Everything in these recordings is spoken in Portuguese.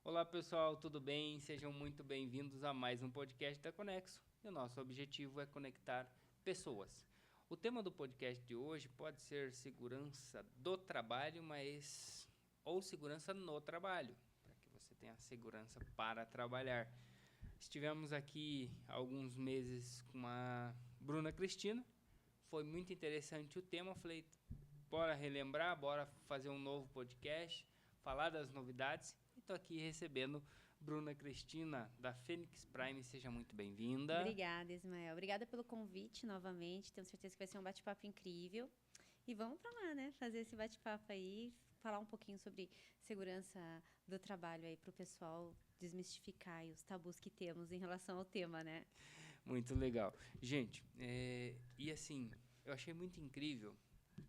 Olá pessoal, tudo bem? Sejam muito bem-vindos a mais um podcast da Conexo. E o nosso objetivo é conectar pessoas. O tema do podcast de hoje pode ser segurança do trabalho, mas ou segurança no trabalho, para que você tenha segurança para trabalhar. Estivemos aqui há alguns meses com a Bruna Cristina. Foi muito interessante o tema. Falei, bora relembrar, bora fazer um novo podcast, falar das novidades. E estou aqui recebendo Bruna Cristina, da Fênix Prime. Seja muito bem-vinda. Obrigada, Ismael. Obrigada pelo convite novamente. Tenho certeza que vai ser um bate-papo incrível. E vamos para lá, né? Fazer esse bate-papo aí, falar um pouquinho sobre segurança do trabalho aí para o pessoal desmistificar aí os tabus que temos em relação ao tema, né? Muito legal. Gente, e assim, eu achei muito incrível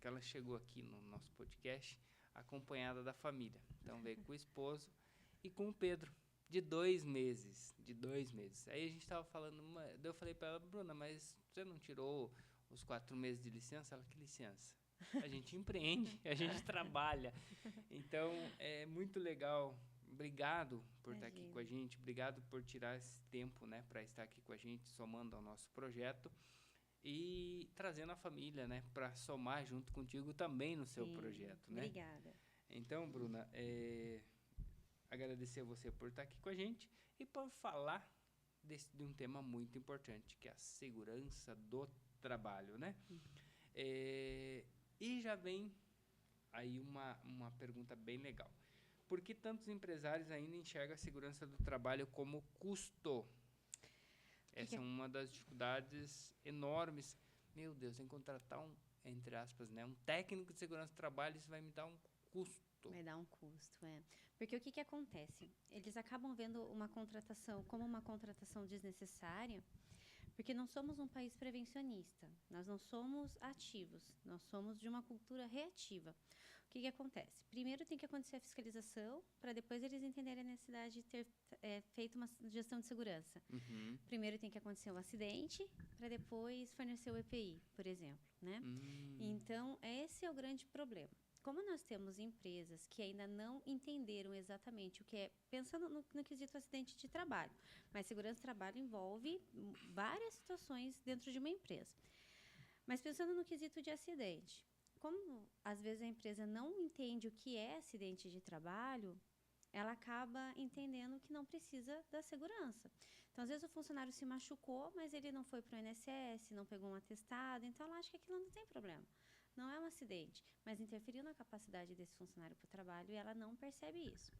que ela chegou aqui no nosso podcast acompanhada da família. Então veio com o esposo e com o Pedro, de 2 meses. De 2 meses. Aí a gente estava falando, eu falei para ela, Bruna, mas você não tirou os 4 meses de licença? Ela, que licença? A gente empreende, a gente trabalha. Então é muito legal. Obrigado por estar aqui com a Imagina. gente, obrigado por tirar esse tempo, né, para estar aqui com a gente, somando ao nosso projeto e trazendo a família, né, para somar junto contigo também no seu Sim, projeto, né? obrigada. Então, Bruna, agradecer a você por estar aqui com a gente e por falar de um tema muito importante, que é a segurança do trabalho, né? É, e já vem aí uma pergunta bem legal. Por que tantos empresários ainda enxergam a segurança do trabalho como custo? O que que Essa é uma das dificuldades enormes. Meu Deus, tem que contratar entre aspas, né, um técnico de segurança do trabalho, isso vai me dar um custo. Vai dar um custo, é. Porque o que que acontece? Eles acabam vendo uma contratação como uma contratação desnecessária, porque não somos um país prevencionista, nós não somos ativos, nós somos de uma cultura reativa. O que que acontece? Primeiro tem que acontecer a fiscalização, para depois eles entenderem a necessidade de ter feito uma gestão de segurança. Uhum. Primeiro tem que acontecer um acidente, para depois fornecer o EPI, por exemplo, né? Então, esse é o grande problema. Como nós temos empresas que ainda não entenderam exatamente o que é, pensando no quesito acidente de trabalho, mas segurança do trabalho envolve várias situações dentro de uma empresa. Mas pensando no quesito de acidente, como às vezes a empresa não entende o que é acidente de trabalho, ela acaba entendendo que não precisa da segurança. Então, às vezes o funcionário se machucou, mas ele não foi para o INSS, não pegou um atestado, então ela acha que aquilo não tem problema. Não é um acidente, mas interferiu na capacidade desse funcionário para o trabalho e ela não percebe isso.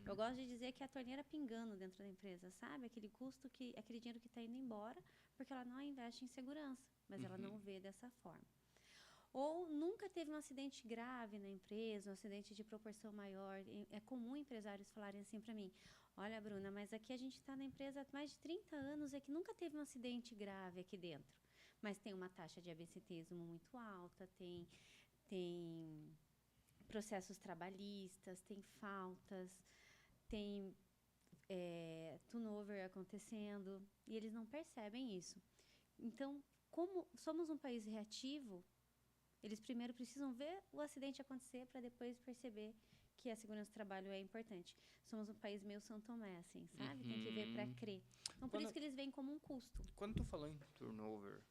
Eu gosto de dizer que é a torneira pingando dentro da empresa, sabe? Aquele custo, aquele dinheiro que está indo embora, porque ela não investe em segurança, mas ela não vê dessa forma. Ou nunca teve um acidente grave na empresa, um acidente de proporção maior. É comum empresários falarem assim para mim: olha, Bruna, mas aqui a gente está na empresa há mais de 30 anos, é que nunca teve um acidente grave aqui dentro. Mas tem uma taxa de absenteísmo muito alta, tem processos trabalhistas, tem faltas, tem turnover acontecendo, e eles não percebem isso. Então, como somos um país reativo, eles primeiro precisam ver o acidente acontecer para depois perceber que a segurança do trabalho é importante. Somos um país meio São Tomé, assim, sabe? Tem que ver para crer. Então, por isso Quando, que eles veem como um custo. quando tu falou em turnover,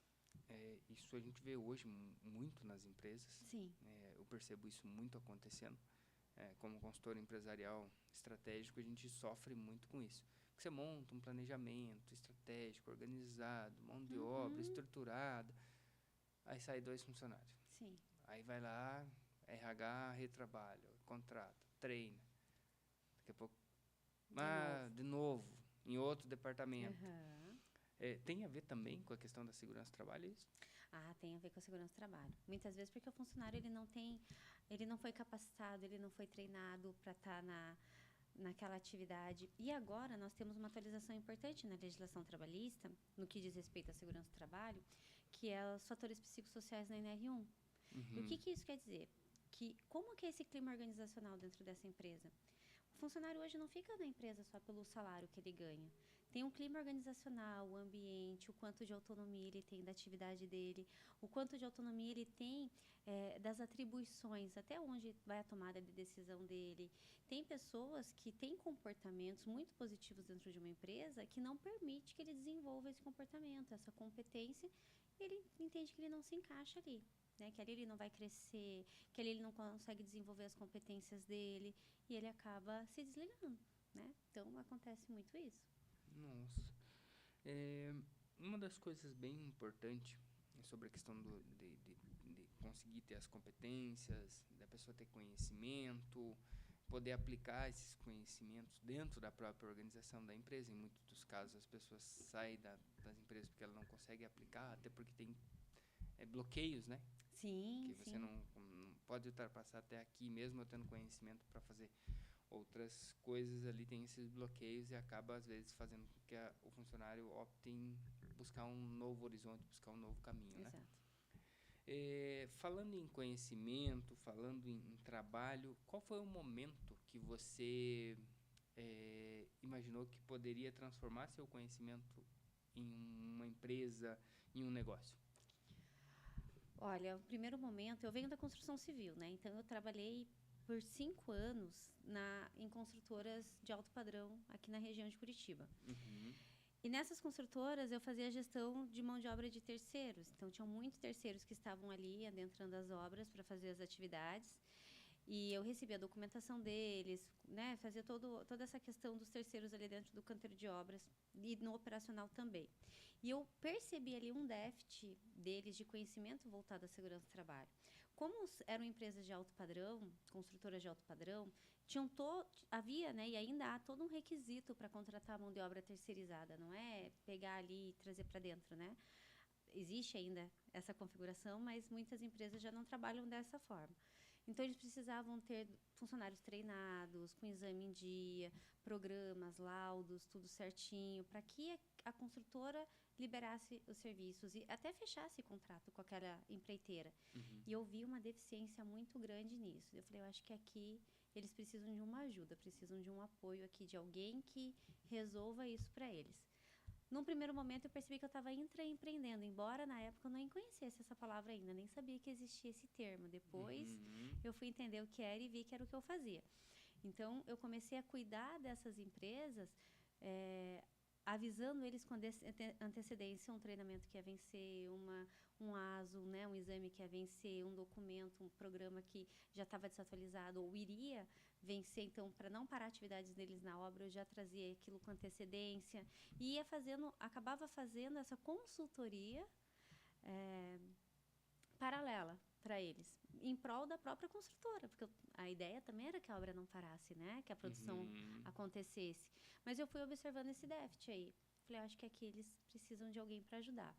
isso a gente vê hoje muito nas empresas. Sim. Eu percebo isso muito acontecendo. Como consultor empresarial estratégico, a gente sofre muito com isso. Porque você monta um planejamento estratégico, organizado, mão de obra estruturada, aí sai 2 funcionários. Sim. Aí vai lá, RH, retrabalha, contrata, treina. Daqui a pouco, de novo, em outro departamento. Uhum. Tem a ver também com a questão da segurança do trabalho isso? Tem a ver com a segurança do trabalho. Muitas vezes porque o funcionário ele não foi capacitado, ele não foi treinado para estar naquela atividade. E agora nós temos uma atualização importante na legislação trabalhista, no que diz respeito à segurança do trabalho, que é os fatores psicossociais na NR1. E o que isso quer dizer? Que como que é esse clima organizacional dentro dessa empresa? O funcionário hoje não fica na empresa só pelo salário que ele ganha. tem um clima organizacional, o ambiente, o quanto de autonomia ele tem da atividade dele, o quanto de autonomia ele tem das atribuições, até onde vai a tomada de decisão dele. Tem pessoas que têm comportamentos muito positivos dentro de uma empresa que não permite que ele desenvolva esse comportamento, essa competência, ele entende que ele não se encaixa ali. Né, que ali ele não vai crescer, que ali ele não consegue desenvolver as competências dele e ele acaba se desligando, né? Então, acontece muito isso. Nossa. Uma das coisas bem importantes sobre a questão de conseguir ter as competências, da pessoa ter conhecimento, poder aplicar esses conhecimentos dentro da própria organização da empresa. Em muitos dos casos, as pessoas saem das empresas porque elas não conseguem aplicar, até porque tem bloqueios, né? Sim, que você não pode ultrapassar até aqui, mesmo eu tendo conhecimento para fazer outras coisas ali, tem esses bloqueios e acaba, às vezes, fazendo com que o funcionário opte em buscar um novo horizonte, buscar um novo caminho, né? Exato. Falando em conhecimento, falando em trabalho, qual foi o momento que você imaginou que poderia transformar seu conhecimento em uma empresa, em um negócio? Olha, o primeiro momento, eu venho da construção civil, né? Então, eu trabalhei por 5 anos em construtoras de alto padrão aqui na região de Curitiba. Uhum. E nessas construtoras, eu fazia gestão de mão de obra de terceiros. Então, tinham muitos terceiros que estavam ali adentrando as obras para fazer as atividades. E eu recebia a documentação deles, né? Fazia toda essa questão dos terceiros ali dentro do canteiro de obras e no operacional também. E eu percebi ali um déficit deles de conhecimento voltado à segurança do trabalho. Como eram empresas de alto padrão, construtoras de alto padrão, havia, né, e ainda há todo um requisito para contratar mão de obra terceirizada, não é pegar ali e trazer para dentro, né? Existe ainda essa configuração, mas muitas empresas já não trabalham dessa forma. Então, eles precisavam ter funcionários treinados, com exame em dia, programas, laudos, tudo certinho, para que a construtora liberasse os serviços e até fechasse contrato com aquela empreiteira. Uhum. E eu vi uma deficiência muito grande nisso. Eu falei, eu acho que aqui eles precisam de uma ajuda, precisam de um apoio aqui, de alguém que resolva isso para eles. Num primeiro momento, eu percebi que eu estava intraempreendendo, embora na época eu nem conhecesse essa palavra ainda, nem sabia que existia esse termo. Depois, eu fui entender o que era e vi que era o que eu fazia. Então, eu comecei a cuidar dessas empresas, avisando eles com antecedência um treinamento que ia vencer, um ASO, né, um exame que ia vencer, um documento, um programa que já estava desatualizado ou iria vencer. Então, para não parar atividades deles na obra, eu já trazia aquilo com antecedência e acabava fazendo essa consultoria paralela para eles, em prol da própria construtora, porque a ideia também era que a obra não parasse, né? Que a produção acontecesse. Mas eu fui observando esse déficit aí. Falei, acho que aqui eles precisam de alguém para ajudar.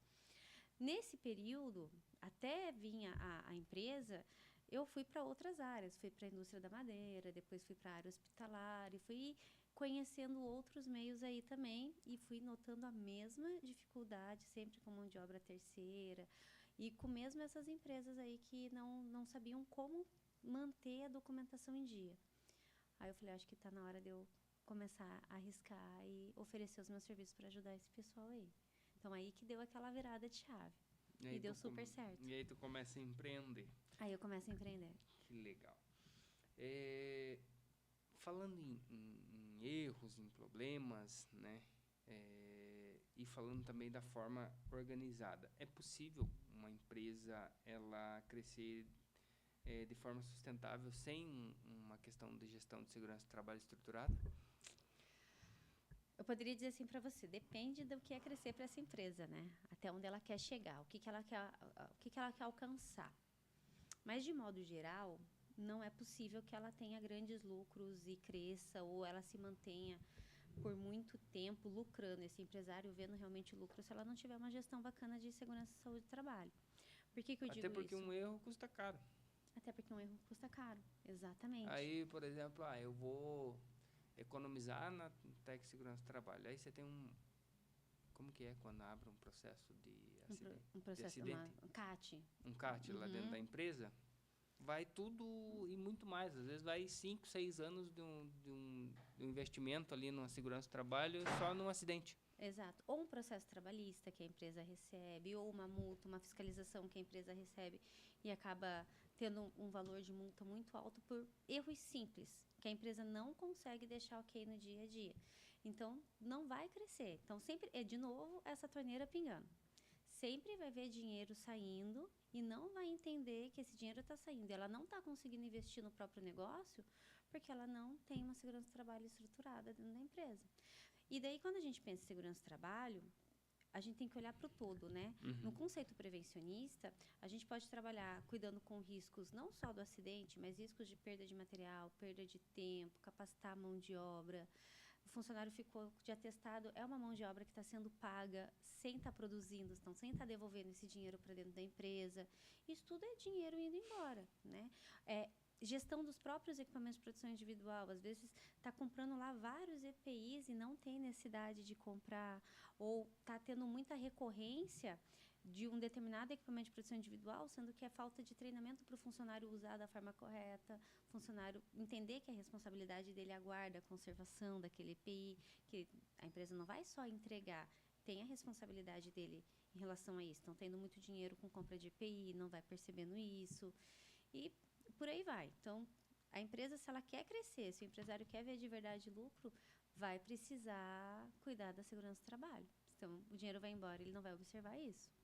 Nesse período, até vinha a empresa, eu fui para outras áreas. Fui para a indústria da madeira, depois fui para a área hospitalar e fui conhecendo outros meios aí também e fui notando a mesma dificuldade, sempre com mão de obra terceira, e com mesmo essas empresas aí que não sabiam como manter a documentação em dia. Aí eu falei, acho que está na hora de eu começar a arriscar e oferecer os meus serviços para ajudar esse pessoal aí. Então, aí que deu aquela virada de chave. E deu super certo. E aí tu começa a empreender. Aí eu começo a empreender. Que legal. Falando em erros, em problemas, né? E falando também da forma organizada. É possível uma empresa ela crescer de forma sustentável sem uma questão de gestão de segurança do trabalho estruturada? Eu poderia dizer assim para você, depende do que é crescer para essa empresa, né? Até onde ela quer chegar, o que ela quer alcançar. Mas, de modo geral, não é possível que ela tenha grandes lucros e cresça, ou ela se mantenha por muito tempo lucrando, esse empresário vendo realmente lucro, se ela não tiver uma gestão bacana de segurança e saúde do trabalho. Por que eu digo isso? Até porque um erro custa caro. Até porque um erro custa caro, exatamente. Aí, por exemplo, eu vou economizar na TEC Segurança do Trabalho. Aí você tem como que é quando abre um processo de acidente? Um processo, um CAT. Um CAT lá dentro da empresa. Vai tudo e muito mais. Às vezes vai 5, 6 anos de um investimento ali numa segurança do trabalho só num acidente. Exato. Ou um processo trabalhista que a empresa recebe, ou uma multa, uma fiscalização que a empresa recebe e acaba tendo um valor de multa muito alto por erros simples, que a empresa não consegue deixar ok no dia a dia. Então, não vai crescer. Então, sempre é, de novo, essa torneira pingando. Sempre vai ver dinheiro saindo e não vai entender que esse dinheiro está saindo. Ela não está conseguindo investir no próprio negócio porque ela não tem uma segurança do trabalho estruturada dentro da empresa. E daí, quando a gente pensa em segurança do trabalho, a gente tem que olhar para o todo, né? No conceito prevencionista, a gente pode trabalhar cuidando com riscos não só do acidente, mas riscos de perda de material, perda de tempo, capacitar a mão de obra. O funcionário ficou de atestado, é uma mão de obra que está sendo paga sem estar produzindo, então, sem estar devolvendo esse dinheiro para dentro da empresa. Isso tudo é dinheiro indo embora, né? Gestão dos próprios equipamentos de proteção individual. Às vezes está comprando lá vários EPIs e não tem necessidade de comprar, ou está tendo muita recorrência de um determinado equipamento de proteção individual, sendo que é falta de treinamento para o funcionário usar da forma correta, o funcionário entender que a responsabilidade dele aguarda a conservação daquele EPI, que a empresa não vai só entregar, tem a responsabilidade dele em relação a isso. Estão tendo muito dinheiro com compra de EPI, não vai percebendo isso. E por aí vai. Então, a empresa, se ela quer crescer, se o empresário quer ver de verdade lucro, vai precisar cuidar da segurança do trabalho. Então, o dinheiro vai embora, ele não vai observar isso.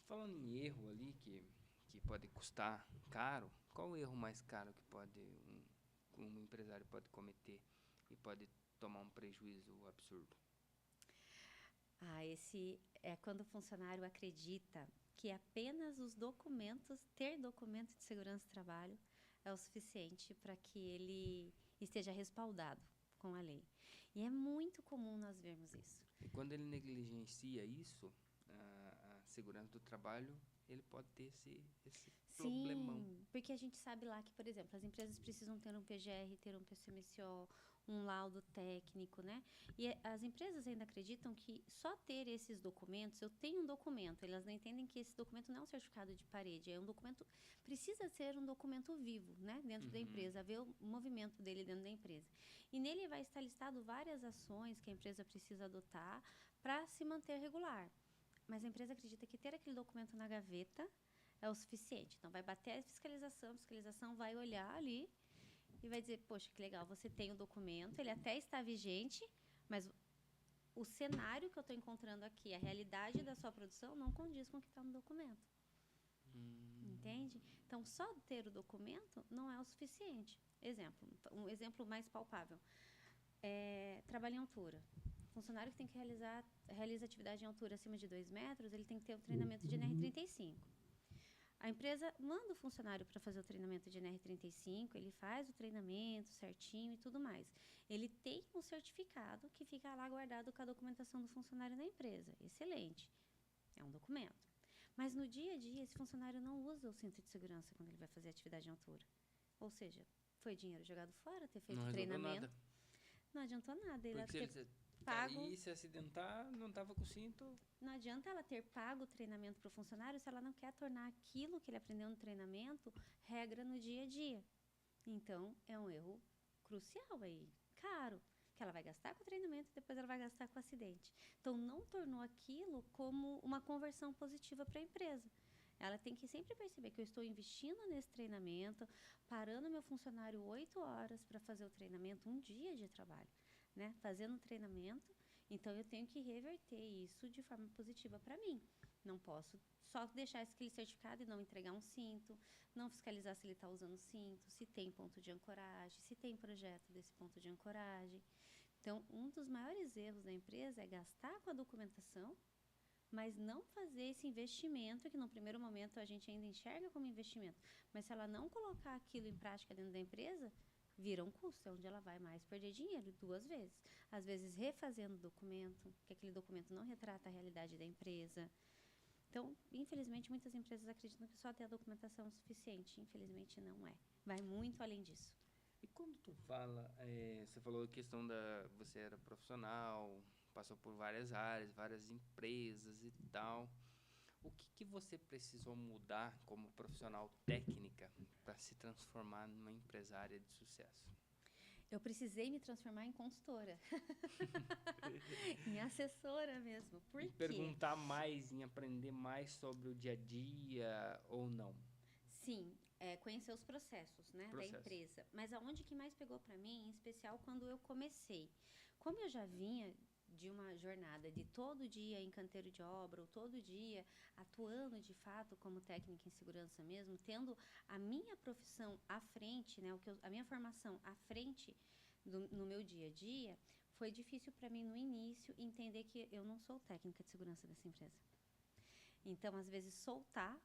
Falando em erro ali, que pode custar caro, qual o erro mais caro que um empresário pode cometer e pode tomar um prejuízo absurdo? Esse é quando o funcionário acredita que apenas ter documento de segurança do trabalho é o suficiente para que ele esteja respaldado com a lei. E é muito comum nós vermos isso. E quando ele negligencia isso, a segurança do trabalho, ele pode ter esse problemão. Sim, porque a gente sabe lá que, por exemplo, as empresas precisam ter um PGR, ter um PCMSO, um laudo técnico, né? E as empresas ainda acreditam que só ter esses documentos, eu tenho um documento, elas não entendem que esse documento não é um certificado de parede, é um documento, precisa ser um documento vivo, né? Dentro da empresa, ver o movimento dele dentro da empresa. E nele vai estar listado várias ações que a empresa precisa adotar para se manter regular. Mas a empresa acredita que ter aquele documento na gaveta é o suficiente. Então, vai bater a fiscalização vai olhar ali e vai dizer, poxa, que legal, você tem o documento, ele até está vigente, mas o cenário que eu estou encontrando aqui, a realidade da sua produção, não condiz com o que está no documento. Entende? Então, só ter o documento não é o suficiente. Um exemplo mais palpável. Trabalho em altura. Funcionário que tem que realiza atividade em altura acima de 2 metros, ele tem que ter o treinamento de NR35. A empresa manda o funcionário para fazer o treinamento de NR35, ele faz o treinamento certinho e tudo mais. Ele tem um certificado que fica lá guardado com a documentação do funcionário na empresa. Excelente. É um documento. Mas no dia a dia, esse funcionário não usa o cinto de segurança quando ele vai fazer atividade em altura. Ou seja, foi dinheiro jogado fora, ter feito treinamento. Não adiantou nada. Ele pago. E se acidentar, não estava com o cinto. Não adianta ela ter pago o treinamento para o funcionário se ela não quer tornar aquilo que ele aprendeu no treinamento regra no dia a dia. Então, é um erro crucial aí, caro, que ela vai gastar com o treinamento e depois ela vai gastar com o acidente. Então, não tornou aquilo como uma conversão positiva para a empresa. Ela tem que sempre perceber que eu estou investindo nesse treinamento, parando meu funcionário 8 horas para fazer o treinamento, um dia de trabalho, né? Fazendo o treinamento, então eu tenho que reverter isso de forma positiva para mim. Não posso só deixar aquele certificado e não entregar um cinto, não fiscalizar se ele está usando cinto, se tem ponto de ancoragem, se tem projeto desse ponto de ancoragem. Então, um dos maiores erros da empresa é gastar com a documentação, mas não fazer esse investimento, que no primeiro momento a gente ainda enxerga como investimento, mas se ela não colocar aquilo em prática dentro da empresa, vira um custo, é onde ela vai mais perder dinheiro 2 vezes. Às vezes refazendo o documento, que aquele documento não retrata a realidade da empresa. Então, infelizmente, muitas empresas acreditam que só ter a documentação é o suficiente. Infelizmente, não é. Vai muito além disso. E quando tu fala, você falou a questão você era profissional, passou por várias áreas, várias empresas e tal. O que você precisou mudar como profissional técnica para se transformar numa empresária de sucesso? eu precisei me transformar em consultora. Em assessora mesmo. Por E quê? perguntar mais, em aprender mais sobre o dia a dia ou não? Sim, conhecer os processos, né, da empresa. Mas aonde que mais pegou para mim, em especial quando eu comecei. Como eu já vinha de uma jornada de todo dia em canteiro de obra, ou todo dia atuando de fato como técnica em segurança mesmo, tendo a minha profissão à frente, né, a minha formação à frente no meu dia a dia, foi difícil para mim no início entender que eu não sou técnica de segurança dessa empresa. Então, às vezes, soltar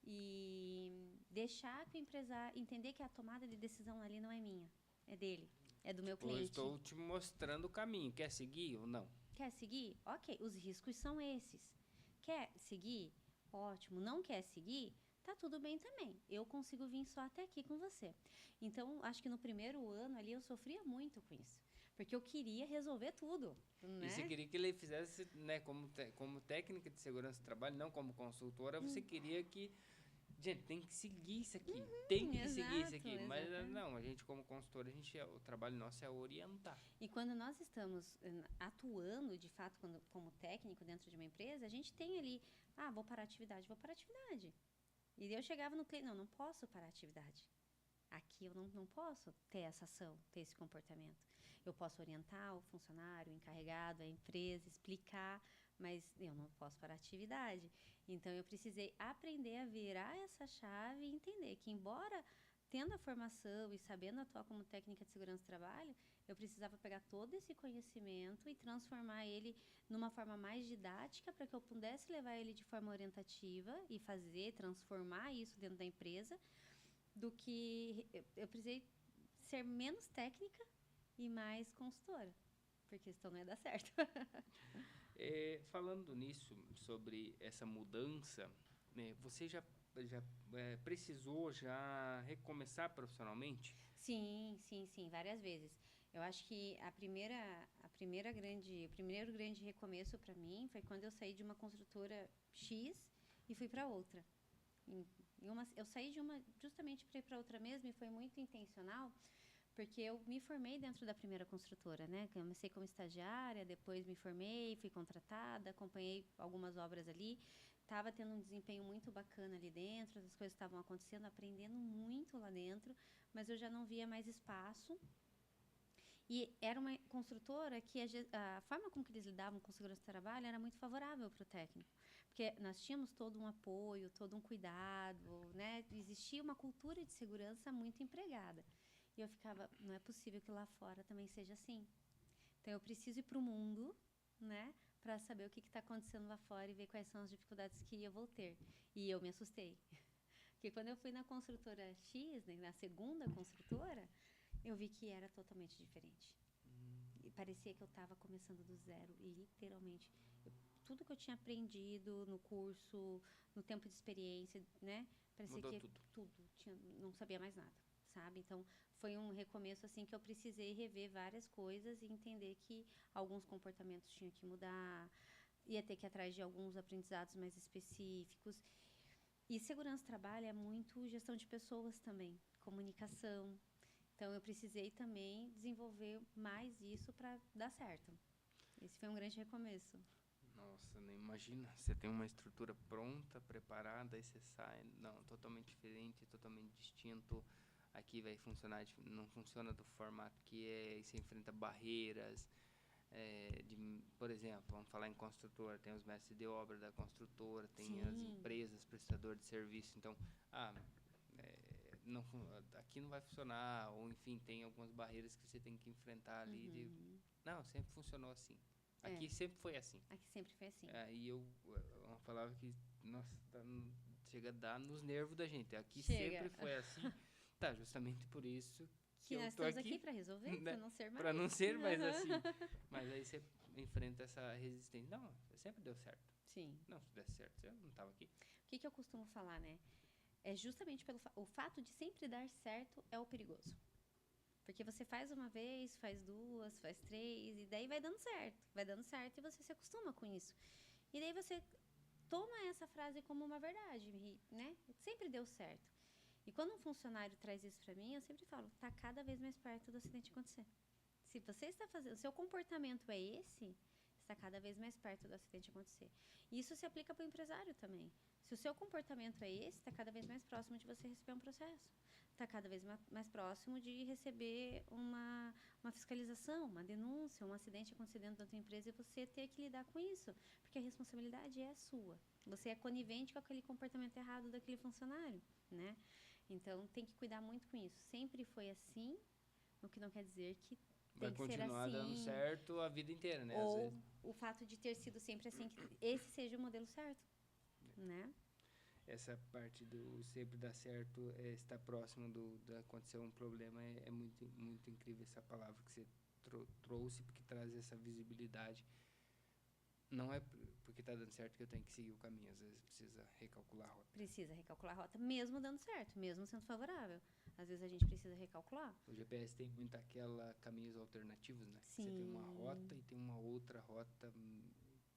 e deixar que o empresário entender que a tomada de decisão ali não é minha, é dele, é do meu cliente. Eu estou te mostrando o caminho. Quer seguir ou não? Quer seguir? Ok, os riscos são esses. Quer seguir? Ótimo. Não quer seguir? Tá tudo bem também. Eu consigo vir só até aqui com você. Então, acho que no primeiro ano ali eu sofria muito com isso. Porque eu queria resolver tudo, né? E você queria que ele fizesse, né, como técnica de segurança do trabalho, não como consultora, você queria que, gente, tem que seguir isso aqui, tem que seguir isso aqui. Mas não, a gente como consultora, o trabalho nosso é orientar. E quando nós estamos atuando, de fato, como técnico dentro de uma empresa, a gente tem ali, vou parar a atividade. E eu chegava no cliente, não posso parar a atividade. Aqui eu não posso ter essa ação, ter esse comportamento. Eu posso orientar o funcionário, o encarregado, a empresa, explicar, mas eu não posso parar a atividade. Então, eu precisei aprender a virar essa chave e entender que, embora tendo a formação e sabendo atuar como técnica de segurança do trabalho, eu precisava pegar todo esse conhecimento e transformar ele numa forma mais didática para que eu pudesse levar ele de forma orientativa e transformar isso dentro da empresa, do que eu precisei ser menos técnica e mais consultora, porque senão não ia dar certo. Falando nisso, sobre essa mudança, né, você já precisou já recomeçar profissionalmente? Sim, várias vezes. Eu acho que o primeiro grande recomeço para mim foi quando eu saí de uma construtora X e fui para outra. Eu saí de uma justamente para ir para outra mesmo, e foi muito intencional, porque eu me formei dentro da primeira construtora, né? Comecei como estagiária, depois me formei, fui contratada, acompanhei algumas obras ali, estava tendo um desempenho muito bacana ali dentro, as coisas estavam acontecendo, aprendendo muito lá dentro, mas eu já não via mais espaço. E era uma construtora que a forma com que eles lidavam com segurança do trabalho era muito favorável para o técnico. Porque nós tínhamos todo um apoio, todo um cuidado, né? Existia uma cultura de segurança muito empregada. E eu ficava, não é possível que lá fora também seja assim. Então, eu preciso ir para o mundo, né? Para saber o que está acontecendo lá fora e ver quais são as dificuldades que eu vou ter. E eu me assustei. Porque quando eu fui na construtora X, né, na segunda construtora, eu vi que era totalmente diferente. E parecia que eu estava começando do zero. E, literalmente, tudo que eu tinha aprendido no curso, no tempo de experiência, né? Parecia Mudou que tudo. Não sabia mais nada, sabe? Então, foi um recomeço, assim, que eu precisei rever várias coisas e entender que alguns comportamentos tinham que mudar, ia ter que ir atrás de alguns aprendizados mais específicos. E segurança do trabalho é muito gestão de pessoas também, comunicação. Então, eu precisei também desenvolver mais isso para dar certo. Esse foi um grande recomeço. Nossa, nem imagina. Você tem uma estrutura pronta, preparada, aí você sai, não, totalmente diferente, totalmente distinto. Aqui vai funcionar, não funciona do formato que é, e você enfrenta barreiras. Por exemplo, vamos falar em construtora, tem os mestres de obra da construtora, tem Sim. as empresas, prestador de serviço. Então, aqui não vai funcionar, ou enfim, tem algumas barreiras que você tem que enfrentar ali. Não, sempre funcionou assim. Aqui sempre foi assim. Aqui sempre foi assim. E uma palavra que, nossa, chega a dar nos nervos da gente. Aqui Chega. sempre foi assim. Tá, justamente por isso que eu nós tô estamos aqui para resolver, né? para não ser mais. Para não ser mais assim. Mas aí você enfrenta essa resistência. Não, sempre deu certo. Sim. Não, se desse certo, eu não estava aqui. O que eu costumo falar, né? É justamente o fato de sempre dar certo é o perigoso. Porque você faz uma vez, faz duas, faz três, e daí vai dando certo. Vai dando certo e você se acostuma com isso. E daí você toma essa frase como uma verdade, né? Sempre deu certo. E quando um funcionário traz isso para mim, eu sempre falo, está cada vez mais perto do acidente acontecer. Se você está fazendo, o seu comportamento é esse, está cada vez mais perto do acidente acontecer. E isso se aplica para o empresário também. Se o seu comportamento é esse, está cada vez mais próximo de você receber um processo. Está cada vez mais próximo de receber uma fiscalização, uma denúncia, um acidente acontecendo dentro da tua empresa e você ter que lidar com isso. Porque a responsabilidade é sua. Você é conivente com aquele comportamento errado daquele funcionário, né? Então, tem que cuidar muito com isso. Sempre foi assim, o que não quer dizer que vai tem que ser continuar assim, dando certo a vida inteira, né? ou Às vezes. o fato de ter sido sempre assim, que esse seja o modelo certo, né? Essa parte do sempre dar certo, estar próximo de acontecer um problema, é muito, muito incrível essa palavra que você trouxe, porque traz essa visibilidade. Não é porque está dando certo que eu tenho que seguir o caminho, às vezes precisa recalcular a rota. Precisa recalcular a rota, mesmo dando certo, mesmo sendo favorável. Às vezes a gente precisa recalcular. O GPS tem muito aquela caminhos alternativos, né? Sim. Você tem uma rota e tem uma outra rota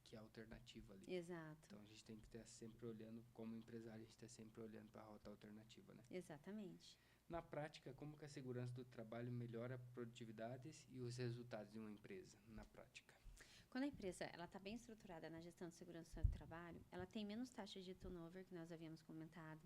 que é alternativa ali. Exato. Então a gente tem que estar sempre olhando, como empresário, a gente está sempre olhando para a rota alternativa, né? Exatamente. Na prática, como que a segurança do trabalho melhora a produtividade e os resultados de uma empresa, na prática? Quando a empresa está bem estruturada na gestão de segurança do trabalho, ela tem menos taxa de turnover, que nós havíamos comentado.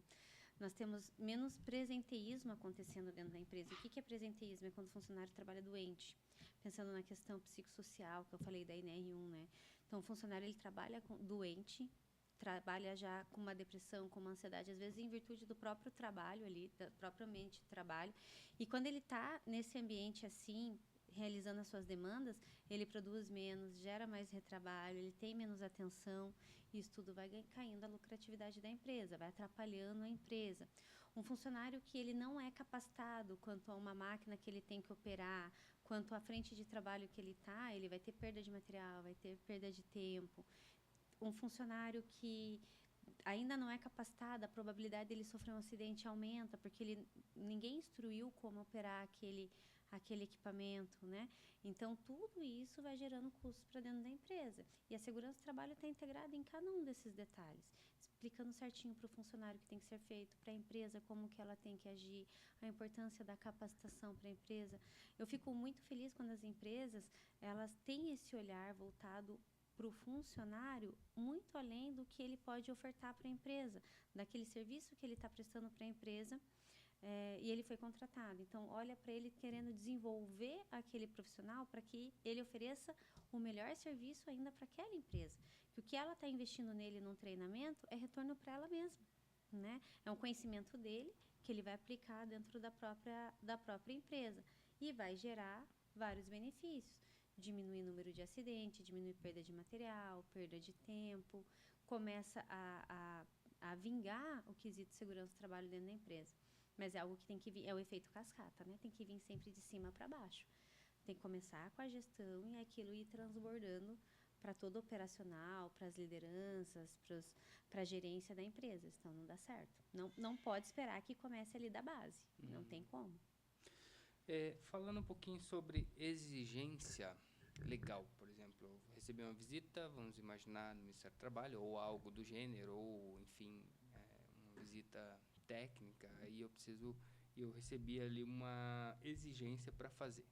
Nós temos menos presenteísmo acontecendo dentro da empresa. O que é presenteísmo? É quando o funcionário trabalha doente. Pensando na questão psicossocial, que eu falei da INR1, né? Então, o funcionário ele trabalha doente, trabalha já com uma depressão, com uma ansiedade, às vezes em virtude do próprio trabalho ali, da própria mente de trabalho. E quando ele está nesse ambiente assim, realizando as suas demandas, ele produz menos, gera mais retrabalho, ele tem menos atenção, e isso tudo vai caindo a lucratividade da empresa, vai atrapalhando a empresa. Um funcionário que ele não é capacitado quanto a uma máquina que ele tem que operar, quanto à frente de trabalho que ele está, ele vai ter perda de material, vai ter perda de tempo. Um funcionário que ainda não é capacitado, a probabilidade dele sofrer um acidente aumenta, porque ninguém instruiu como operar aquele equipamento, né? Então, tudo isso vai gerando custos para dentro da empresa. E a segurança do trabalho está integrada em cada um desses detalhes, explicando certinho para o funcionário o que tem que ser feito, para a empresa como que ela tem que agir, a importância da capacitação para a empresa. Eu fico muito feliz quando as empresas elas têm esse olhar voltado para o funcionário muito além do que ele pode ofertar para a empresa, daquele serviço que ele está prestando para a empresa. E ele foi contratado. Então, olha para ele querendo desenvolver aquele profissional para que ele ofereça o melhor serviço ainda para aquela empresa. Que o que ela está investindo nele num treinamento é retorno para ela mesma, né? É um conhecimento dele que ele vai aplicar dentro da própria empresa e vai gerar vários benefícios. Diminuir o número de acidentes, diminuir perda de material, perda de tempo, começa a vingar o quesito de segurança do trabalho dentro da empresa. Mas é algo que tem que vir, é o efeito cascata, né? Tem que vir sempre de cima para baixo. Tem que começar com a gestão e aquilo ir transbordando para todo o operacional, para as lideranças, para a gerência da empresa. Então, não dá certo. Não pode esperar que comece ali da base. Não tem como. Falando um pouquinho sobre exigência legal, por exemplo, receber uma visita, vamos imaginar no Ministério do Trabalho, ou algo do gênero, ou, enfim, uma visita técnica, aí eu recebi ali uma exigência para fazer,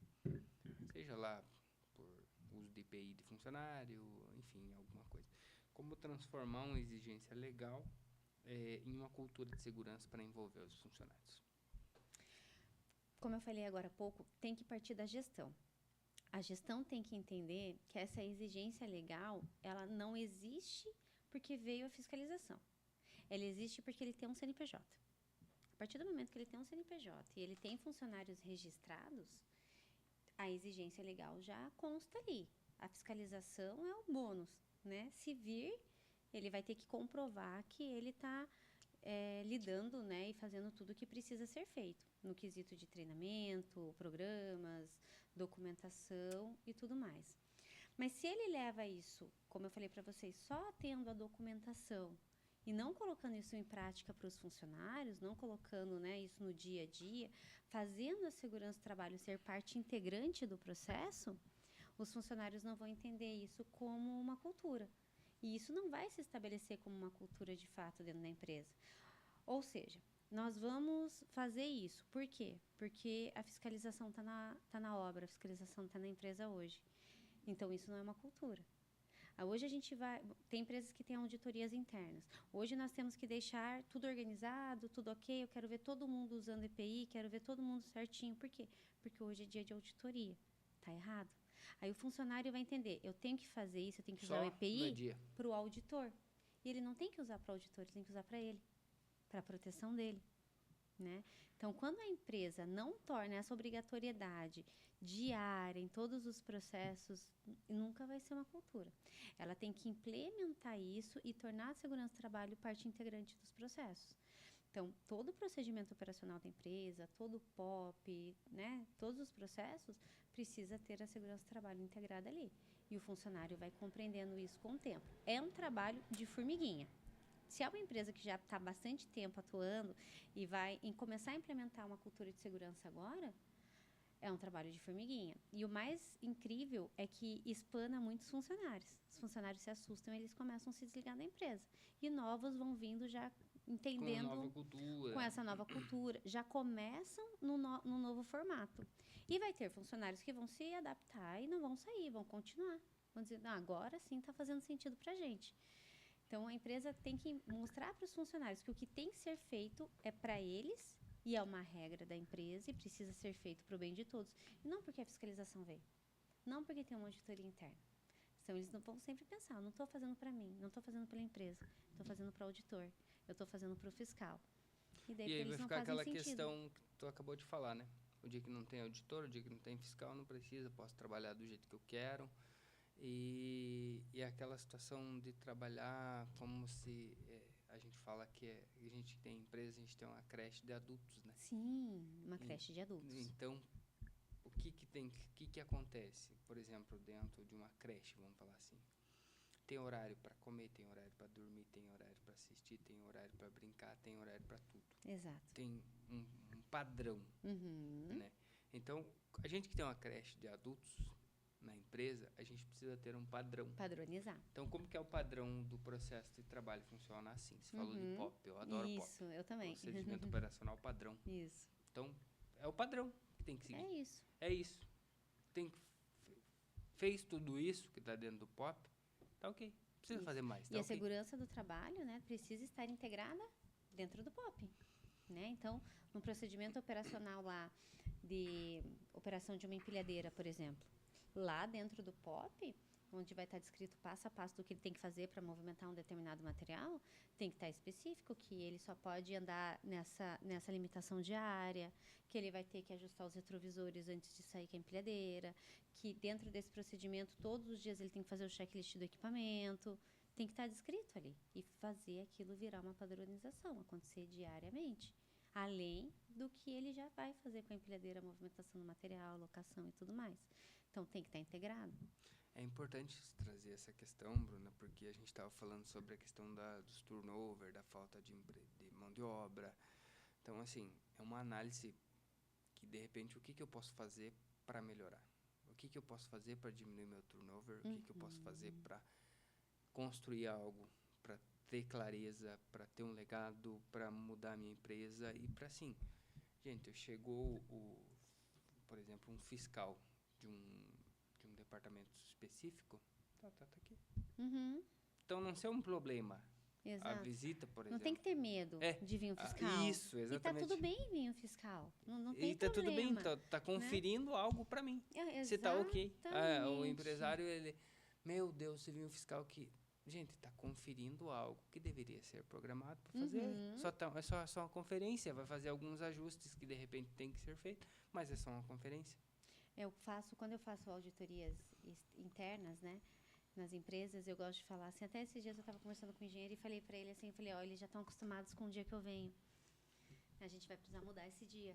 seja lá por uso de IPI de funcionário, enfim, alguma coisa. Como transformar uma exigência legal em uma cultura de segurança para envolver os funcionários? Como eu falei agora há pouco, tem que partir da gestão. A gestão tem que entender que essa exigência legal, ela não existe porque veio a fiscalização. Ela existe porque ele tem um CNPJ. A partir do momento que ele tem um CNPJ e ele tem funcionários registrados, a exigência legal já consta ali. A fiscalização é o bônus, né? Se vir, ele vai ter que comprovar que ele está lidando, né, e fazendo tudo o que precisa ser feito, no quesito de treinamento, programas, documentação e tudo mais. Mas se ele leva isso, como eu falei para vocês, só tendo a documentação e não colocando isso em prática para os funcionários, não colocando, né, isso no dia a dia, fazendo a segurança do trabalho ser parte integrante do processo, os funcionários não vão entender isso como uma cultura. E isso não vai se estabelecer como uma cultura de fato dentro da empresa. Ou seja, nós vamos fazer isso. Por quê? Porque a fiscalização tá na obra, a fiscalização está na empresa hoje. Então, isso não é uma cultura. Hoje a gente tem empresas que têm auditorias internas. Hoje nós temos que deixar tudo organizado, tudo ok. Eu quero ver todo mundo usando EPI, quero ver todo mundo certinho. Por quê? Porque hoje é dia de auditoria. Tá errado. Aí o funcionário vai entender, eu tenho que fazer isso, eu tenho que usar o EPI para o auditor. E ele não tem que usar para o auditor, ele tem que usar para ele, para a proteção dele. Né? Então, quando a empresa não torna essa obrigatoriedade diária em todos os processos, nunca vai ser uma cultura. Ela tem que implementar isso e tornar a segurança do trabalho parte integrante dos processos. Então, todo o procedimento operacional da empresa, todo o POP, né, todos os processos, precisa ter a segurança do trabalho integrada ali. E o funcionário vai compreendendo isso com o tempo. É um trabalho de formiguinha. Se é uma empresa que já está há bastante tempo atuando e vai começar a implementar uma cultura de segurança agora, é um trabalho de formiguinha. E o mais incrível é que espana muitos funcionários. Os funcionários se assustam e eles começam a se desligar da empresa. E novos vão vindo já entendendo com essa nova cultura. Já começam no novo formato. E vai ter funcionários que vão se adaptar e não vão sair, vão continuar. Vão dizer, agora sim está fazendo sentido para a gente. Então, a empresa tem que mostrar para os funcionários que o que tem que ser feito é para eles e é uma regra da empresa e precisa ser feito para o bem de todos. E não porque a fiscalização veio. Não porque tem uma auditoria interna. Então, eles não vão sempre pensar, não estou fazendo para mim, não estou fazendo pela empresa, estou fazendo para o auditor, eu estou fazendo para o fiscal. E daí aí vai ficar aquela questão que tu acabou de falar, né? O dia que não tem auditor, o dia que não tem fiscal, não precisa, posso trabalhar do jeito que eu quero. E aquela situação de trabalhar como se a gente fala que a gente tem empresa, a gente tem uma creche de adultos, né? Sim, uma creche de adultos. Então, o que acontece, por exemplo, dentro de uma creche, vamos falar assim? Tem horário para comer, tem horário para dormir, tem horário para assistir, tem horário para brincar, tem horário para tudo. Exato. Tem um padrão, né? Então, a gente que tem uma creche de adultos na empresa, a gente precisa ter um padrão. Padronizar. Então, como que é o padrão do processo de trabalho? Funciona assim. Você falou de POP, eu adoro POP. Isso, eu também. Procedimento operacional padrão. Isso. Então, é o padrão que tem que seguir. É isso. É isso. Fez tudo isso que está dentro do POP, tá ok. Não precisa fazer mais, tá E a okay. segurança do trabalho, né, precisa estar integrada dentro do POP. Né? Então, no procedimento operacional lá, de operação de uma empilhadeira, por exemplo, lá dentro do POP, onde vai estar descrito passo a passo do que ele tem que fazer para movimentar um determinado material, tem que estar específico que ele só pode andar nessa limitação de área, que ele vai ter que ajustar os retrovisores antes de sair com a empilhadeira, que dentro desse procedimento, todos os dias ele tem que fazer o checklist do equipamento, tem que estar descrito ali e fazer aquilo virar uma padronização, acontecer diariamente. Além do que ele já vai fazer com a empilhadeira, a movimentação do material, locação e tudo mais. Então, tem que estar integrado. É importante trazer essa questão, Bruna, porque a gente estava falando sobre a questão dos turnover, da falta de mão de obra. Então, assim, é uma análise que, de repente, o que eu posso fazer para melhorar? O que eu posso fazer para diminuir meu turnover? O que eu posso fazer para construir algo, para ter clareza, para ter um legado, para mudar a minha empresa e para, assim, gente, chegou, por exemplo, um fiscal de um departamento específico, tá aqui. Então, não ser um problema. Exato. A visita, por exemplo. Não tem que ter medo de vir um fiscal. Isso, exatamente. E tá tudo bem vir um fiscal. Não tem e tá problema. tudo bem, tá conferindo algo para mim. Se tá ok. O empresário, ele, meu Deus, se vir um fiscal que, gente, tá conferindo algo que deveria ser programado para fazer. É só uma conferência, vai fazer alguns ajustes que de repente tem que ser feito, mas é só uma conferência. Quando eu faço auditorias internas, né, nas empresas, eu gosto de falar assim, até esses dias eu estava conversando com o engenheiro e falei para ele assim, eles já estão acostumados com o dia que eu venho. A gente vai precisar mudar esse dia.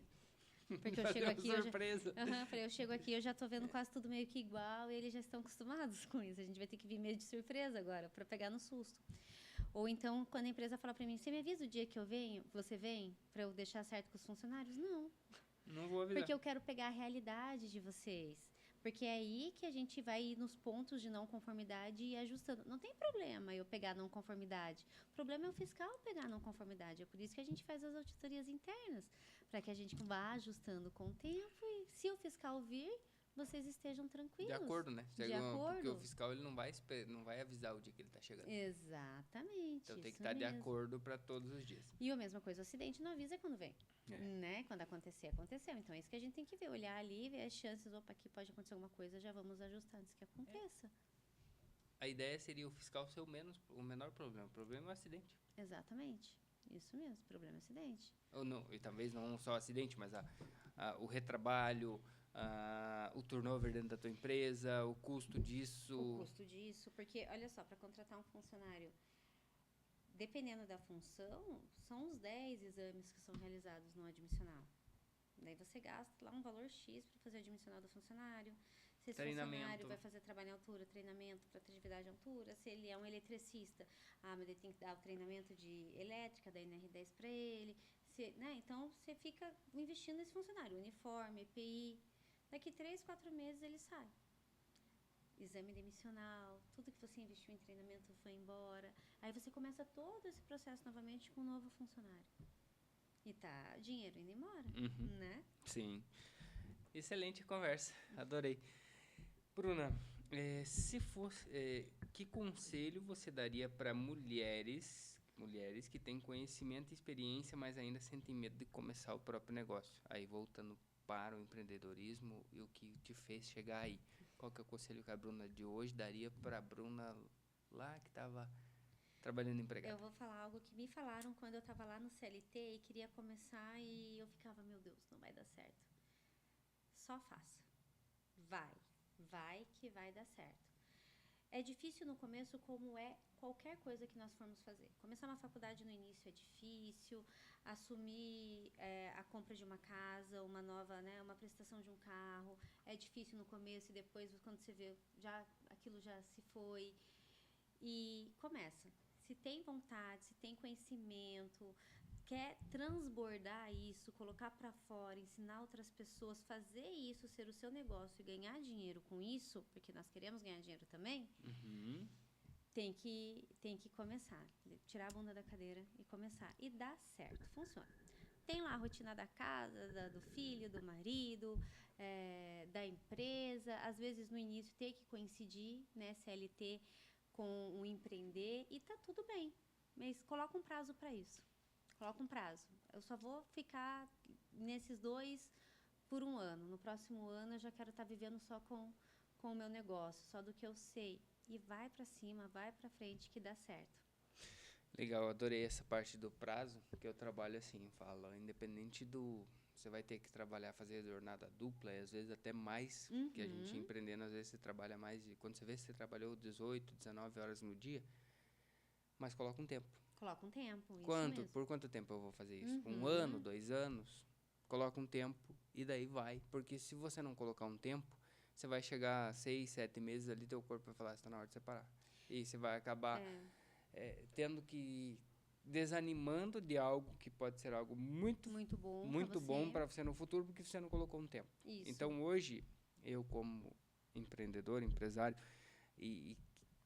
Porque eu chego aqui, eu chego aqui, eu já estou vendo quase tudo meio que igual e eles já estão acostumados com isso. A gente vai ter que vir meio de surpresa agora, para pegar no susto. Ou então, quando a empresa fala para mim, você me avisa o dia que eu venho, você vem, para eu deixar certo com os funcionários? Não. Não vou avisar. Porque eu quero pegar a realidade de vocês. Porque é aí que a gente vai ir nos pontos de não conformidade e ir ajustando. Não tem problema eu pegar não conformidade. O problema é o fiscal pegar não conformidade. É por isso que a gente faz as auditorias internas, para que a gente vá ajustando com o tempo e se o fiscal vir, vocês estejam tranquilos. De acordo, né? De acordo. Porque o fiscal ele não vai avisar o dia que ele está chegando. Exatamente. Então tem que estar de acordo para todos os dias. E a mesma coisa, o acidente não avisa quando vem. Né? Quando acontecer, aconteceu. Então é isso que a gente tem que ver, olhar ali, ver as chances, opa, aqui pode acontecer alguma coisa, já vamos ajustar antes que aconteça. A ideia seria o fiscal ser o menor problema. O problema é o acidente. Exatamente. Isso mesmo, problema é acidente. Ou não, e talvez não só o acidente, mas o retrabalho, o turnover dentro da tua empresa, o custo disso. O custo disso, porque, olha só, para contratar um funcionário, dependendo da função, são uns 10 exames que são realizados no admissional. Daí você gasta lá um valor X para fazer o admissional do funcionário. Se esse funcionário vai fazer trabalho em altura, treinamento para atividade em altura, se ele é um eletricista, mas ele tem que dar o treinamento de elétrica, da NR10 para ele. Né? Então, você fica investindo nesse funcionário, uniforme, EPI. Daqui 3, 4 meses ele sai. Exame demissional, tudo que você investiu em treinamento foi embora. Aí você começa todo esse processo novamente com um novo funcionário. E tá dinheiro indo embora, né? Sim. Excelente conversa, adorei. Bruna, se fosse, que conselho você daria para mulheres que têm conhecimento e experiência, mas ainda sentem medo de começar o próprio negócio? Aí voltando para o empreendedorismo e o que te fez chegar aí. Qual que é o conselho que a Bruna de hoje daria para a Bruna lá que estava trabalhando empregada? Eu vou falar algo que me falaram quando eu estava lá no CLT e queria começar e eu ficava, meu Deus, não vai dar certo. Só faça. Vai que vai dar certo. É difícil no começo, como é qualquer coisa que nós formos fazer. Começar uma faculdade no início é difícil, assumir a compra de uma casa, uma nova, né, uma prestação de um carro, é difícil no começo e depois, quando você vê, aquilo já se foi. E começa. Se tem vontade, se tem conhecimento, quer transbordar isso, colocar para fora, ensinar outras pessoas, fazer isso ser o seu negócio e ganhar dinheiro com isso, porque nós queremos ganhar dinheiro também, tem que começar. Tirar a bunda da cadeira e começar. E dá certo, funciona. Tem lá a rotina da casa, do filho, do marido, da empresa. Às vezes, no início, tem que coincidir, né, CLT com o empreender e tá tudo bem. Mas coloca um prazo para isso. Coloca um prazo. Eu só vou ficar nesses 2 por 1 ano. No próximo ano eu já quero estar vivendo só com o meu negócio, só do que eu sei. E vai para cima, vai para frente que dá certo. Legal, adorei essa parte do prazo, porque eu trabalho assim, falo, independente você vai ter que trabalhar, fazer jornada dupla, e às vezes até mais, que a gente empreendendo, às vezes você trabalha mais, e quando você vê, você trabalhou 18, 19 horas no dia, mas coloca um tempo. Coloca um tempo, isso mesmo. Por quanto tempo eu vou fazer isso? 1 ano, 2 anos? Coloca um tempo e daí vai, porque se você não colocar um tempo, você vai chegar 6, 7 meses ali, teu corpo vai falar, está na hora de separar. E você vai acabar tendo que desanimando de algo que pode ser algo muito bom para você no futuro, porque você não colocou um tempo. Isso. Então hoje, eu como empreendedor, empresário, e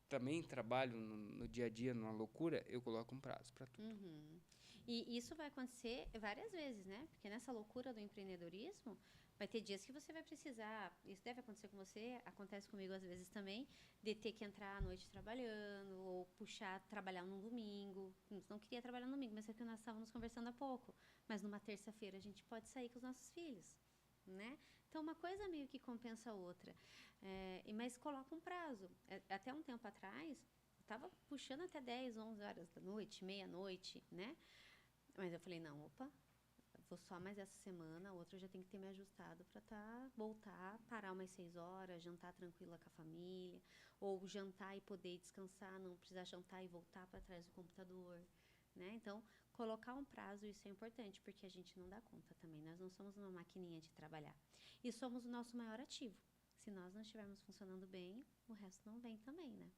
também trabalho no dia a dia, numa loucura, eu coloco um prazo para tudo. E isso vai acontecer várias vezes, né? Porque nessa loucura do empreendedorismo, vai ter dias que você vai precisar, isso deve acontecer com você, acontece comigo às vezes também, de ter que entrar à noite trabalhando, ou trabalhar num domingo. Não queria trabalhar no domingo, mas é que nós estávamos conversando há pouco. Mas numa terça-feira a gente pode sair com os nossos filhos, né? Então, uma coisa meio que compensa a outra. Mas coloca um prazo. Até um tempo atrás, eu estava puxando até 10, 11 horas da noite, meia-noite, né? Mas eu falei, não, vou só mais essa semana, a outra eu já tenho que ter me ajustado para voltar, parar umas 6 horas, jantar tranquila com a família, ou jantar e poder descansar, não precisar jantar e voltar para trás do computador, né? Então, colocar um prazo, isso é importante, porque a gente não dá conta também, nós não somos uma maquininha de trabalhar. E somos o nosso maior ativo. Se nós não estivermos funcionando bem, o resto não vem também, né?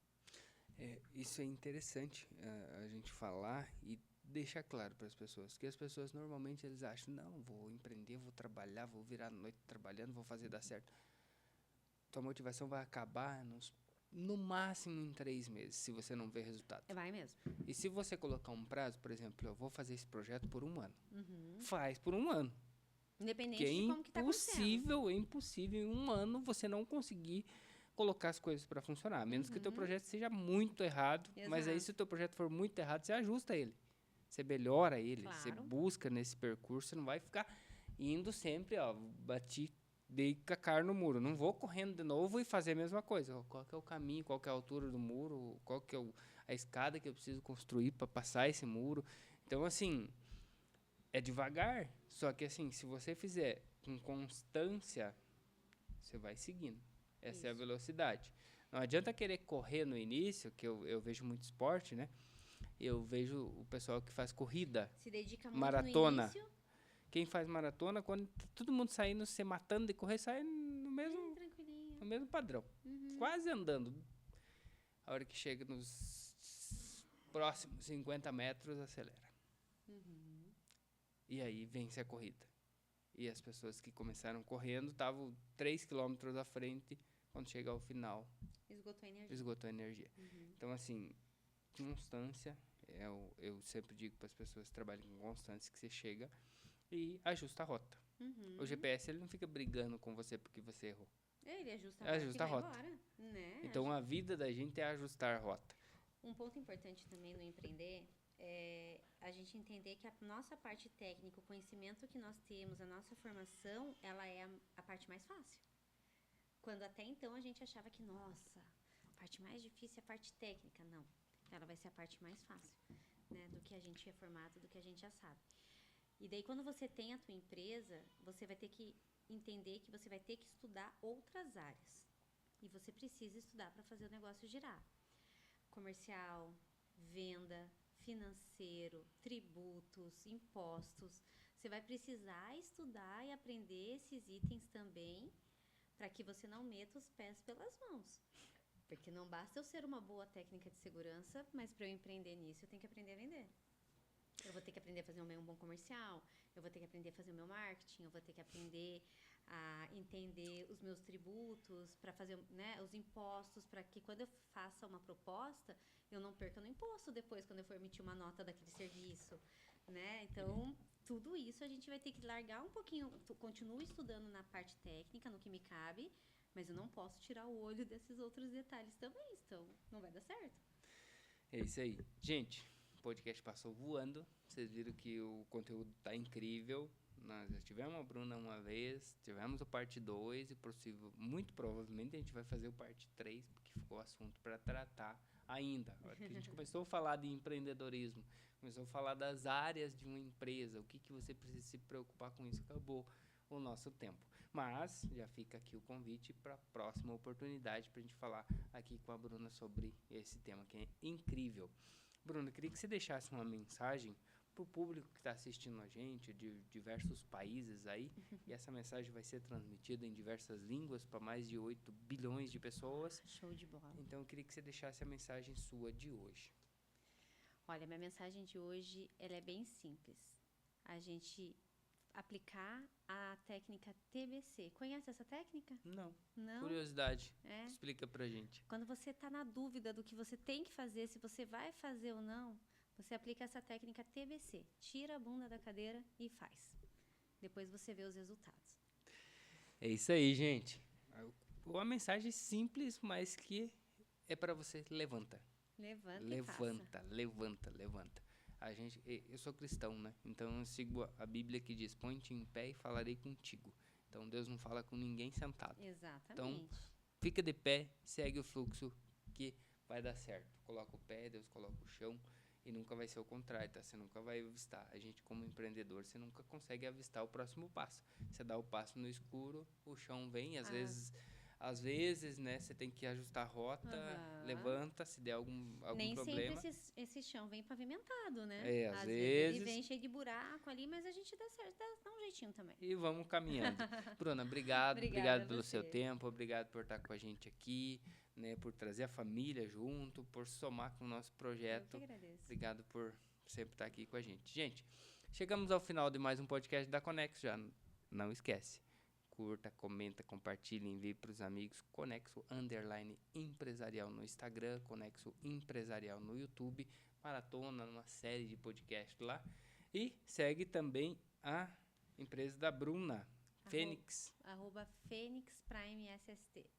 Isso é interessante a gente falar e deixar claro para as pessoas, que as pessoas normalmente eles acham, não, vou empreender, vou trabalhar, vou virar a noite trabalhando, vou fazer dar certo. tua motivação vai acabar no máximo em 3 meses, se você não ver resultado. Vai mesmo. E se você colocar um prazo, por exemplo, eu vou fazer esse projeto por 1 ano. Faz por 1 ano. Independente Porque de como que tá acontecendo. é impossível em 1 ano você não conseguir colocar as coisas para funcionar. A menos que o teu projeto seja muito errado. Mas aí, Exato. se o teu projeto for muito errado, você ajusta ele. Você melhora ele. Claro. Você busca nesse percurso. Você não vai ficar indo sempre, ó, dei com a cara no muro. Não vou correndo de novo e fazer a mesma coisa. Qual que é o caminho, qual que é a altura do muro, qual que é a escada que eu preciso construir para passar esse muro. Então, assim, é devagar. Só que, assim, se você fizer com constância, você vai seguindo. Essa é a velocidade. Não adianta querer correr no início, que eu vejo muito esporte, né? Eu vejo o pessoal que faz corrida, Se dedica muito maratona. no início. Quem faz maratona, quando tá todo mundo saindo, se matando de correr, sai no Tranquilinho. mesmo padrão. Quase andando. A hora que chega nos próximos 50 metros, acelera. E aí vence a corrida. E as pessoas que começaram correndo estavam 3 quilômetros à frente. Quando chega ao final, esgotou a energia. Então, assim, constância. Eu sempre digo para as pessoas que trabalham com constância que você chega e ajusta a rota. O GPS ele não fica brigando com você porque você errou. Ele ajusta Ajusta a rota. embora, né? Então, a vida da gente é ajustar a rota. Um ponto importante também no empreender é a gente entender que a nossa parte técnica, o conhecimento que nós temos, a nossa formação, ela é a parte mais fácil. Quando até então a gente achava que, nossa, a parte mais difícil é a parte técnica. Não, ela vai ser a parte mais fácil, né? Do que a gente é formado, do que a gente já sabe. E daí, quando você tem a tua empresa, você vai ter que entender que você vai ter que estudar outras áreas. E você precisa estudar para fazer o negócio girar. Comercial, venda, financeiro, tributos, impostos. Você vai precisar estudar e aprender esses itens também para que você não meta os pés pelas mãos. Porque não basta eu ser uma boa técnica de segurança, mas para eu empreender nisso eu tenho que aprender a vender. Eu vou ter que aprender a fazer um bom comercial, eu vou ter que aprender a fazer o meu marketing, eu vou ter que aprender a entender os meus tributos, para fazer, né, os impostos, para que quando eu faça uma proposta, eu não perca no imposto depois, quando eu for emitir uma nota daquele serviço, né? Então, tudo isso a gente vai ter que largar um pouquinho, continuo estudando na parte técnica, no que me cabe, mas eu não posso tirar o olho desses outros detalhes também, então não vai dar certo. É isso aí. Gente, o podcast passou voando. Vocês viram que o conteúdo tá incrível. Nós já tivemos a Bruna uma vez, tivemos o parte 2 e muito provavelmente a gente vai fazer o parte 3, porque ficou assunto para tratar ainda. A hora que a gente começou a falar de empreendedorismo, começou a falar das áreas de uma empresa, o que você precisa se preocupar com isso, acabou o nosso tempo. Mas já fica aqui o convite para a próxima oportunidade para a gente falar aqui com a Bruna sobre esse tema que é incrível. Bruna, eu queria que você deixasse uma mensagem para o público que está assistindo a gente, de diversos países aí, e essa mensagem vai ser transmitida em diversas línguas para mais de 8 bilhões de pessoas. Show de bola. Então, eu queria que você deixasse a mensagem sua de hoje. Olha, minha mensagem de hoje, ela é bem simples. A gente aplicar a técnica TBC. Conhece essa técnica? Não. Não? Curiosidade. É. Explica pra gente. Quando você está na dúvida do que você tem que fazer, se você vai fazer ou não, você aplica essa técnica TBC. Tira a bunda da cadeira e faz. Depois você vê os resultados. É isso aí, gente. Uma mensagem simples, mas que é para você. Levanta. Levanta. Eu sou cristão, né? Então eu sigo a Bíblia que diz: põe-te em pé e falarei contigo. Então Deus não fala com ninguém sentado. Exatamente. Então fica de pé, segue o fluxo que vai dar certo. Coloca o pé, Deus coloca o chão. E nunca vai ser o contrário, tá? Você nunca vai avistar. A gente, como empreendedor, você nunca consegue avistar o próximo passo. Você dá o passo no escuro, o chão vem. Às vezes, né? Você tem que ajustar a rota, levanta, se der algum Nem problema. sempre esse chão vem pavimentado, né? Às vezes ele vem cheio de buraco ali, mas a gente dá certo, dá um jeitinho também. E vamos caminhando. Bruna, obrigado pelo seu tempo, obrigado por estar com a gente aqui, né, por trazer a família junto, por somar com o nosso projeto. Eu que agradeço. Obrigado por sempre estar aqui com a gente. Gente, chegamos ao final de mais um podcast da Conexo. Já não esquece, curta, comenta, compartilha, envie para os amigos. Conexo _empresarial no Instagram, Conexo Empresarial no YouTube, maratona, uma série de podcasts lá. E segue também a empresa da Bruna, Fênix. @Fênix Prime SST.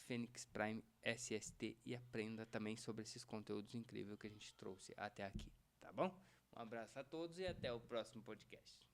@Fênix Prime SST, e aprenda também sobre esses conteúdos incríveis que a gente trouxe até aqui, tá bom? Um abraço a todos e até o próximo podcast.